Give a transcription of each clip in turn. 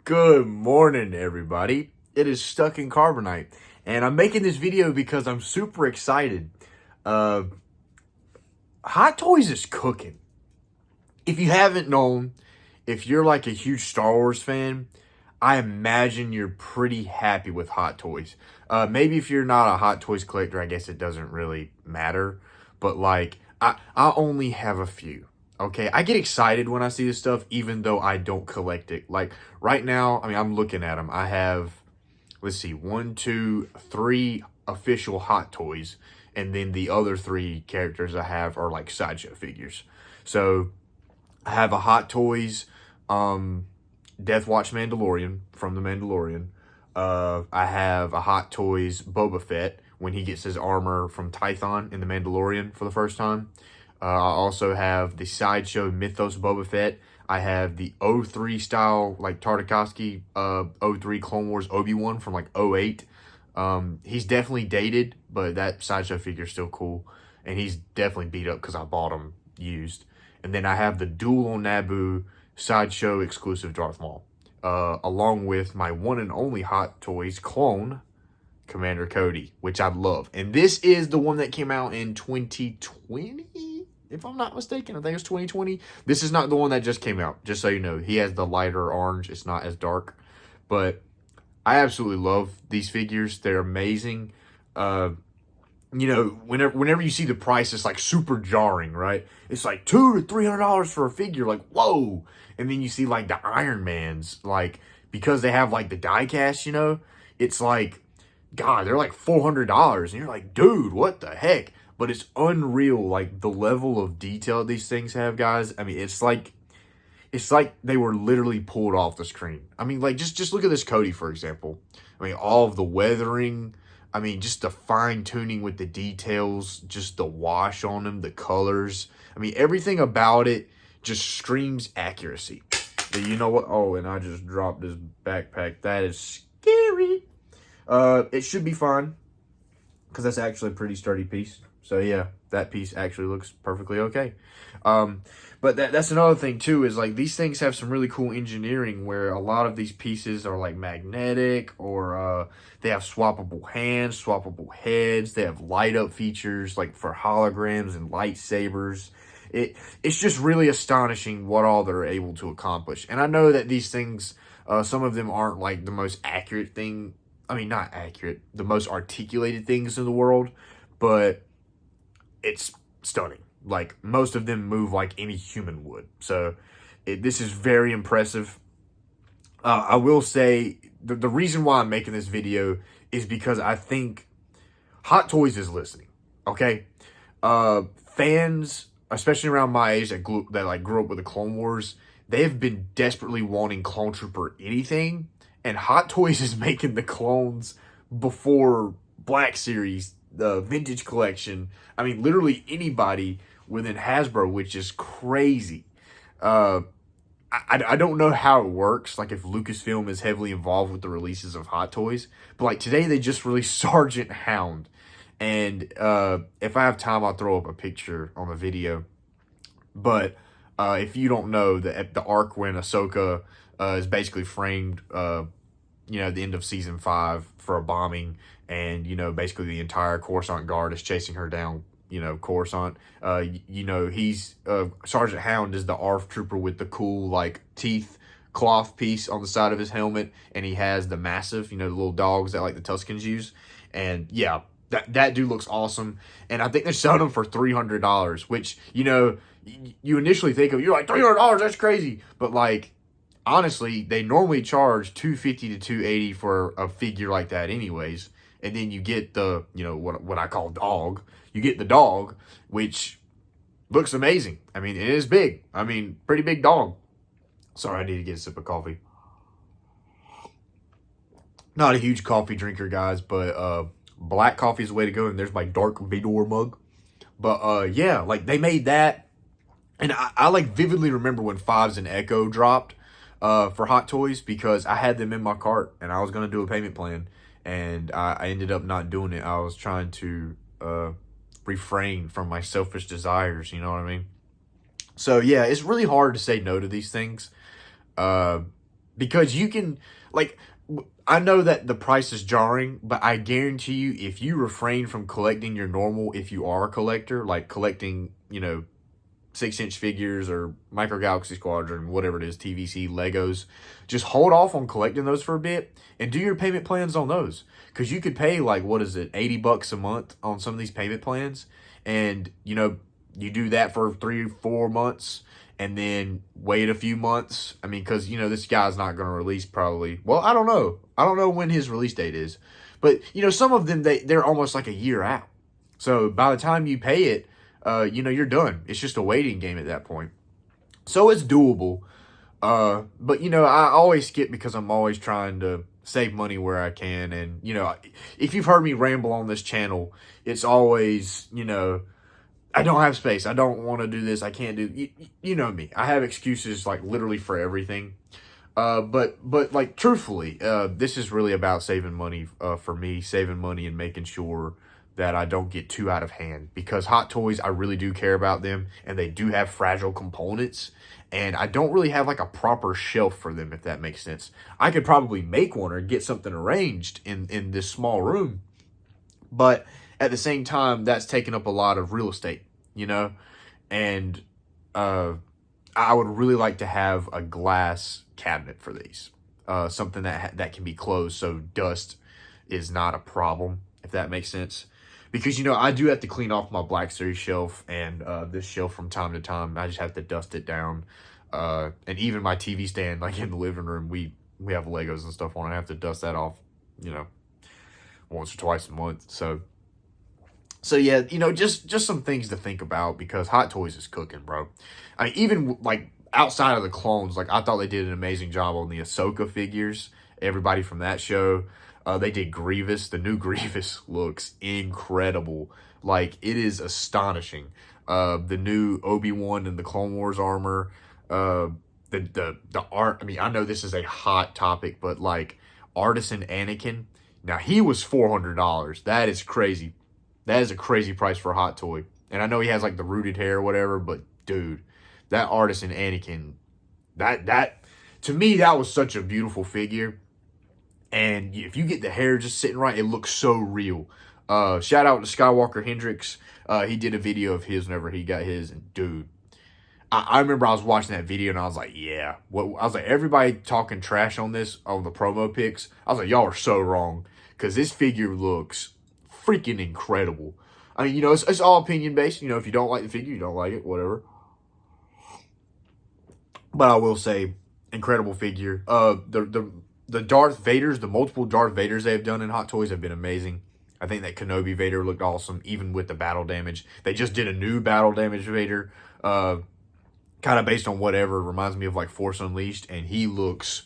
Good morning, everybody. It is Stuck in Carbonite, and I'm making this video because I'm super excited. Uh, Hot Toys is cooking. If you haven't known, if you're like a huge Star Wars fan, I imagine you're pretty happy with Hot Toys. Maybe if you're not a Hot Toys collector, I guess it doesn't really matter. But like, I only have a few. Okay, I get excited when I see this stuff, even though I don't collect it. Like right now, I mean, I'm looking at them. I have, let's see, 1, 2, 3 official Hot Toys, and then the other 3 characters I have are like Sideshow figures. So I have a Hot Toys Death Watch Mandalorian from The Mandalorian. I have a Hot Toys Boba Fett when he gets his armor from Tython in The Mandalorian for the first time. I also have the Sideshow Mythos Boba Fett. I have the 03 style, like Tartakovsky 03 Clone Wars Obi-Wan from like 08. He's definitely dated, but that Sideshow figure is still cool. And he's definitely beat up because I bought him used. And then I have the Duel on Naboo Sideshow exclusive Darth Maul. Along with my one and only Hot Toys clone, Commander Cody, which I love. And this is the one that came out in 2020, if I'm not mistaken. I think it's 2020. This is not the one that just came out, just so you know. He has the lighter orange. It's not as dark. But I absolutely love these figures. They're amazing. You know, whenever you see the price, it's like super jarring, right? It's like $200 to $300 for a figure. Like, whoa. And then you see like the Iron Mans, like, because they have like the die cast, you know, it's like, God, they're like $400. And you're like, dude, what the heck? But it's unreal, like the level of detail these things have, guys. I mean, it's like they were literally pulled off the screen. I mean, like, just look at this Cody, for example. I mean, all of the weathering, I mean, just the fine-tuning with the details, just the wash on them, the colors. I mean, everything about it just screams accuracy. But you know what? Oh, and I just dropped this backpack. That is scary. It should be fine, because that's actually a pretty sturdy piece. So yeah, that piece actually looks perfectly okay. But that's another thing too, is like these things have some really cool engineering where a lot of these pieces are like magnetic, or they have swappable hands, swappable heads. They have light up features like for holograms and lightsabers. It's just really astonishing what all they're able to accomplish. And I know that these things, some of them aren't like the most accurate thing. I mean, not accurate, the most articulated things in the world, but it's stunning. Like, most of them move like any human would. So, this is very impressive. I will say, the reason why I'm making this video is because I think Hot Toys is listening, okay? Fans, especially around my age that grew up with the Clone Wars, they've been desperately wanting Clone Trooper anything. And Hot Toys is making the clones before Black Series, the Vintage Collection. I mean, literally anybody within Hasbro, which is crazy. I don't know how it works, like if Lucasfilm is heavily involved with the releases of Hot Toys. But like today, they just released Sergeant Hound. And if I have time, I'll throw up a picture on the video. But if you don't know, the arc when Ahsoka is basically framed, you know, at the end of season 5 for a bombing, and, you know, basically the entire Coruscant guard is chasing her down, you know, Coruscant. You know, he's, Sergeant Hound is the ARF trooper with the cool, like, teeth cloth piece on the side of his helmet, and he has the massive, you know, the little dogs that, like, the Tuscans use. And, yeah, that dude looks awesome. And I think they're selling him for $300, which, you know, you initially think of, you're like, $300, that's crazy. But, like, honestly, they normally charge $250 to $280 for a figure like that anyways. And then you get the, you know, what I call dog. You get the dog, which looks amazing. I mean, it is big. I mean, pretty big dog. Sorry, I need to get a sip of coffee. Not a huge coffee drinker, guys, but black coffee is the way to go. And there's my dark Vador mug. But yeah, like they made that. And I like vividly remember when Fives and Echo dropped for Hot Toys, because I had them in my cart and I was going to do a payment plan, and I ended up not doing it. I was trying to refrain from my selfish desires, you know what I mean? So yeah, it's really hard to say no to these things. because you can, like, I know that the price is jarring, but I guarantee you, if you refrain from collecting your normal, if you are a collector, like collecting, 6-inch figures or Micro Galaxy Squadron, whatever it is, TVC, Legos, just hold off on collecting those for a bit and do your payment plans on those. Because you could pay, like, what is it, $80 a month on some of these payment plans. And, you do that for 3 or 4 months and then wait a few months. I mean, because, this guy's not going to release probably. Well, I don't know. I don't know when his release date is. But, some of them, they're almost like a year out. So by the time you pay it, you're done. It's just a waiting game at that point. So it's doable. But, I always skip because I'm always trying to save money where I can. And, if you've heard me ramble on this channel, it's always, I don't have space. I don't want to do this. I can't do, you know me. I have excuses like literally for everything. But like truthfully, this is really about saving money, for me, saving money and making sure that I don't get too out of hand, because Hot Toys, I really do care about them, and they do have fragile components, and I don't really have like a proper shelf for them, if that makes sense. I could probably make one or get something arranged in this small room, but at the same time, that's taking up a lot of real estate, and I would really like to have a glass cabinet for these, something that can be closed so dust is not a problem, if that makes sense. Because, I do have to clean off my Black Series shelf and this shelf from time to time. I just have to dust it down. And even my TV stand, like in the living room, we have Legos and stuff on it. I have to dust that off, once or twice a month. So yeah, just some things to think about, because Hot Toys is cooking, bro. I mean, even like outside of the clones, like I thought they did an amazing job on the Ahsoka figures. Everybody from that show. They did Grievous. The new Grievous looks incredible. Like, it is astonishing. The new Obi-Wan and the Clone Wars armor. The art. I mean, I know this is a hot topic, but like Artisan Anakin. Now, he was $400. That is crazy. That is a crazy price for a hot toy. And I know he has like the rooted hair or whatever, but dude, that Artisan Anakin, that to me, that was such a beautiful figure. And if you get the hair just sitting right, it looks so real. Shout out to Skywalker Hendrix. He did a video of his whenever he got his. And dude, I remember I was watching that video and I was like, yeah. I was like, everybody talking trash on this, on the promo pics. I was like, y'all are so wrong. Because this figure looks freaking incredible. I mean, it's all opinion based. If you don't like the figure, you don't like it, whatever. But I will say, incredible figure. The Darth Vaders, the multiple Darth Vaders they've done in Hot Toys have been amazing. I think that Kenobi Vader looked awesome, even with the battle damage. They just did a new battle damage Vader, kind of based on whatever. Reminds me of like Force Unleashed, and he looks,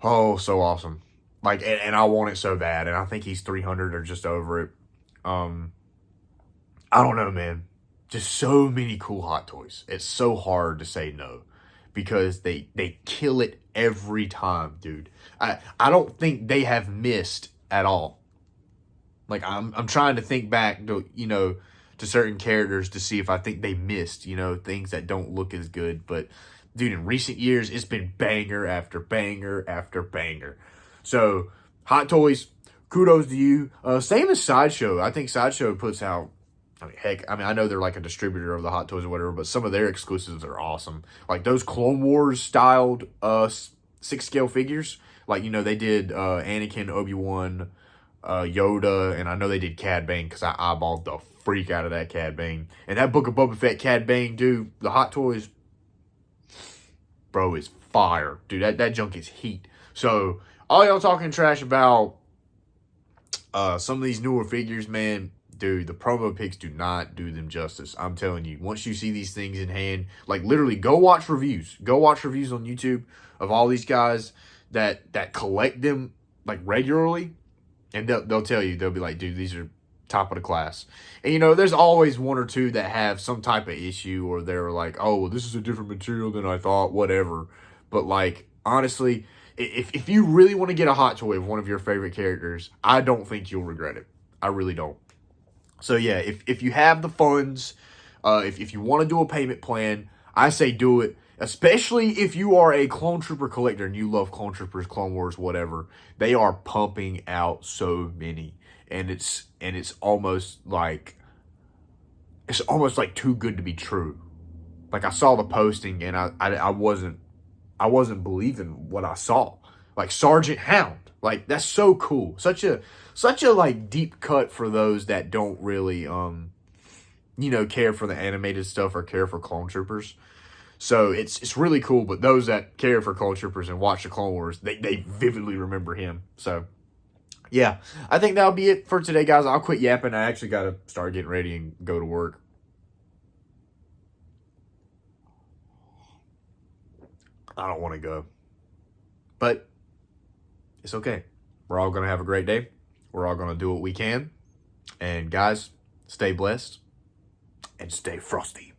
so awesome. Like, and I want it so bad, and I think he's 300 or just over it. I don't know, man. Just so many cool Hot Toys. It's so hard to say no, because they kill it every time, dude. I don't think they have missed at all. Like, I'm trying to think back to, to certain characters to see if I think they missed, things that don't look as good. But, dude, in recent years, it's been banger after banger after banger. So, Hot Toys, kudos to you. Same as Sideshow. I think Sideshow puts out, I know they're like a distributor of the Hot Toys or whatever, but some of their exclusives are awesome. Like those Clone Wars styled 6-scale figures. Like, they did Anakin, Obi-Wan, Yoda, and I know they did Cad Bane, because I eyeballed the freak out of that Cad Bane. And that Book of Boba Fett Cad Bane, dude, the Hot Toys, bro, is fire. Dude, that junk is heat. So, all y'all talking trash about some of these newer figures, man, dude, the promo pics do not do them justice. I'm telling you, once you see these things in hand, like literally go watch reviews. Go watch reviews on YouTube of all these guys that collect them like regularly. And they'll tell you, they'll be like, dude, these are top of the class. And, there's always one or two that have some type of issue, or they're like, oh, well, this is a different material than I thought, whatever. But, like, honestly, if you really want to get a Hot Toy of one of your favorite characters, I don't think you'll regret it. I really don't. So, yeah, if you have the funds, if you want to do a payment plan, I say do it. Especially if you are a Clone Trooper collector and you love Clone Troopers, Clone Wars, whatever. They are pumping out so many. And it's almost like too good to be true. Like, I saw the posting and I wasn't believing what I saw. Like Sergeant Hound. Like, that's so cool. Such a like deep cut for those that don't really care for the animated stuff or care for Clone Troopers. So it's really cool, but those that care for Clone Troopers and watch the Clone Wars, they vividly remember him. So, yeah, I think that'll be it for today, guys. I'll quit yapping. I actually got to start getting ready and go to work. I don't want to go. But it's okay. We're all going to have a great day. We're all going to do what we can. And, guys, stay blessed and stay frosty.